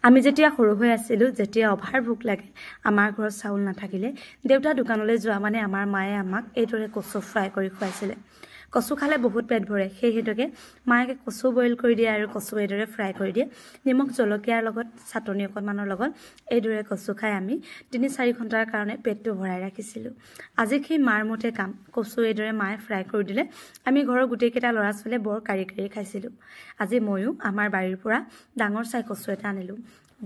আমি যেতিয়া সৰু হৈ আছিলো যেতিয়া অভাৰ ভোক লাগে আমাৰ ঘৰত চাউল নাথাকিলে দেউতা দোকানলৈ যোৱা মানে আমাৰ মায়ে আমাক এইদৰে কচু ফ্ৰাই কৰি খুৱাইছিলে কচু খালে বহুত পেট ভৰে সেই হেতুকে মায়ে কচু বইল কৰি দিয়ে আৰু কচু এইদৰে ফ্ৰাই কৰি দিয়ে নিমখ জলকীয়াৰ লগত চাটনি অকমানৰ লগত এইদৰে কচু খাই আমি ৩-৪ ঘণ্টাৰ কাৰণে পেটটো ভৰাই ৰাখিছিলো আজি কি মাৰ মতে কাম কচু এইদৰে মায়ে ফ্ৰাই কৰি দিলে আমি ঘৰৰ গোটেই কেইটা ল'ৰা ছোৱালীয়ে বৰ কাৰি খাইছিলো আজি ময়ো আমাৰ বাৰীৰ পৰা ডাঙৰ চাই কচু এটা আনিলো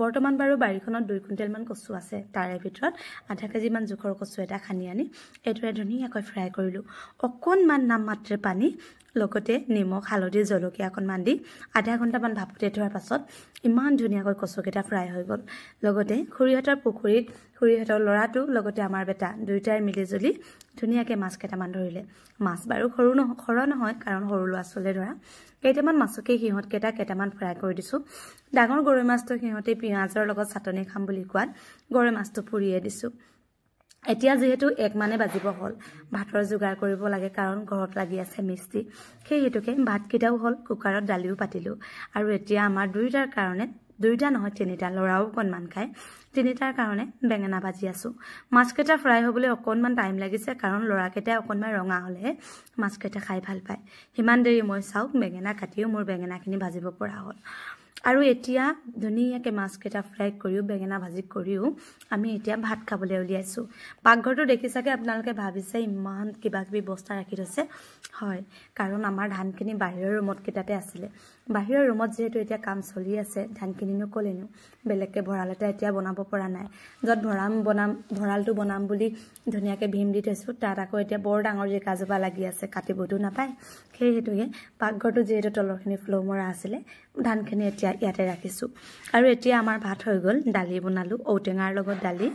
বৰ্তমান বাৰু বাৰীখনত 2 কুইণ্টেল মান কচু আছে তাৰে ভিতৰত আধা কেজি মান জোখৰ কচু এটা খানি আনি এইদৰে ধুনীয়াকৈ ফ্ৰাই কৰিলো অকণমান নাম মাত্ৰে পানী লগতে নিমখ হালধি জলকীয়া অকণমান দি আধা ঘণ্টামান ভাপতে থোৱাৰ পাছত ইমান ধুনীয়াকৈ কচুকেইটা ফ্ৰাই হৈ গ'ল লগতে খুৰীহঁতৰ পুখুৰীত খুৰীহঁতৰ ল'ৰাটো লগতে আমাৰ বেটা দুইটাই মিলি জুলি ধুনীয়াকৈ মাছ কেইটামান ধৰিলে মাছ বাৰু সৰু নহয় কাৰণ সৰু ল'ৰা ছোৱালীয়ে ধৰা কেইটামান মাছকে সিহঁত কেইটামান ফ্ৰাই কৰি দিছো ডাঙৰ গৰৈ মাছটো সিহঁতে পিঁয়াজৰ লগত চাটনি খাম বুলি কোৱাত গৰৈ মাছটো পুৰিয়ে দিছো এতিয়া যেহেতু 1 মানে বাজিব হল ভাতৰ যোগাৰ কৰিব লাগে কাৰণ ঘৰত লাগি আছে মিষ্টি সেই হেতুকে ভাত কিটাও হল কুকাৰত দালিও পাতিলো আৰু এতিয়া আমাৰ দুইটাৰ কাৰণে দুইটা নহয় তিনিটা লৰাও অকণমান খায় তিনিটাৰ কাৰণে বেঙেনা ভাজি আছো মাছকেইটা ফ্ৰাই হ'বলৈ অকণমান টাইম লাগিছে কাৰণ লৰাকেইটা অকণমান ৰঙা হলে মাছকেইটা খাই ভাল পায় হিমান দেৰি মই চাও বেঙেনা কাটিও মোৰ বেঙেনাখিনি ভাজিব পৰা হ'ল আৰু এতিয়া ধুনীয়াকৈ মাছকেইটা ফ্ৰাই কৰিও বেঙেনা ভাজি কৰিও আমি এতিয়া ভাত খাবলৈ উলিয়াইছো পাকঘৰটো দেখিছাকে আপোনালোকে ভাবিছে ইমান কিবাকিবি বস্তা ৰাখি থৈছে হয় কাৰণ আমাৰ ধানখিনি বাহিৰৰ ৰুমত কেইটাতে আছিলে বাহিৰৰ ৰুমত যেহেতু এতিয়া কাম চলি আছে ধানখিনিনো কলেনো বেলেগকে ভঁৰাল এটা এতিয়া বনাব পৰা নাই য'ত ভঁৰালটো বনাম বুলি ধুনীয়াকৈ ভীম দি থৈছো তাত আকৌ এতিয়া বৰ ডাঙৰ জিকাজোপা লাগি আছে কাটিবতো নাপায় সেই হেতুকে পাকঘৰটো যেহেতু তলৰখিনি ফ্লো মৰা আছিলে ধানখিনি এতিয়া ইয়াতে ৰাখিছো আৰু এতিয়া আমাৰ ভাত হৈ গ'ল দালি বনালো ঔটেঙাৰ লগত দালি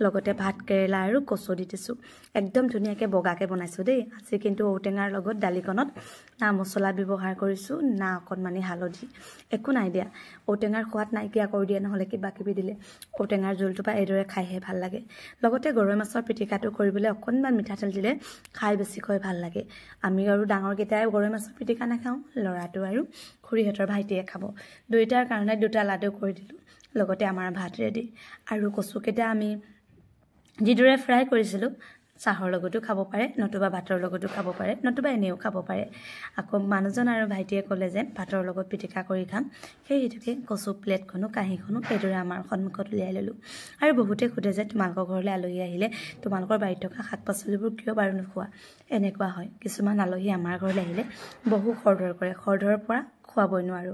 লগতে ভাত কেৰেলা আৰু কচু দি দিছো একদম ধুনীয়াকৈ বগাকে বনাইছো দেই আজি কিন্তু ঔটেঙাৰ লগত দালিকনত না মছলা ব্যৱহাৰ কৰিছো না অকণমানি হালধি একো নাই দিয়া ঔটেঙাৰ সোৱাদ নাইকিয়া কৰি দিয়ে নহলে কিবা কিবি দিলে ঔটেঙাৰ জোলটো বা এইদৰে খাইহে ভাল লাগে লগতে গৰৈ মাছৰ পিটিকাটো কৰিবলৈ অকণমান মিঠাতেল দিলে খাই বেছিকৈ ভাল লাগে আমি আৰু ডাঙৰ কেইটাই গৰৈ মাছৰ পিটিকা নাখাওঁ ল'ৰাটো আৰু খুৰীহঁতৰ ভাইটিয়ে খাব দুইটাৰ কাৰণে দুটা লাডু কৰি দিলো লগতে আমাৰ ভাত ৰেডি আৰু কচুকেইটা আমি যিদৰে ফ্ৰাই কৰিছিলো চাহৰ লগতো খাব পাৰে নতুবা ভাতৰ লগতো খাব পাৰে নতুবা এনেও খাব পাৰে আকৌ মানুহজন আৰু ভাইটিয়ে ক'লে যে ভাতৰ লগত পিটিকা কৰি খাম সেই হেতুকে কচু প্লেটখনো কাঁহীখনো এইদৰে আমাৰ সন্মুখত উলিয়াই ল'লো আৰু বহুতে সোধে যে তোমালোকৰ ঘৰলৈ আলহী আহিলে তোমালোকৰ বাৰীত থকা শাক পাচলিবোৰ কিয় বাৰু নোখোৱা এনেকুৱা হয় কিছুমান আলহী আমাৰ ঘৰলৈ আহিলে বহু খৰধৰ কৰে খৰধৰৰ পৰা খুৱাবই নোৱাৰো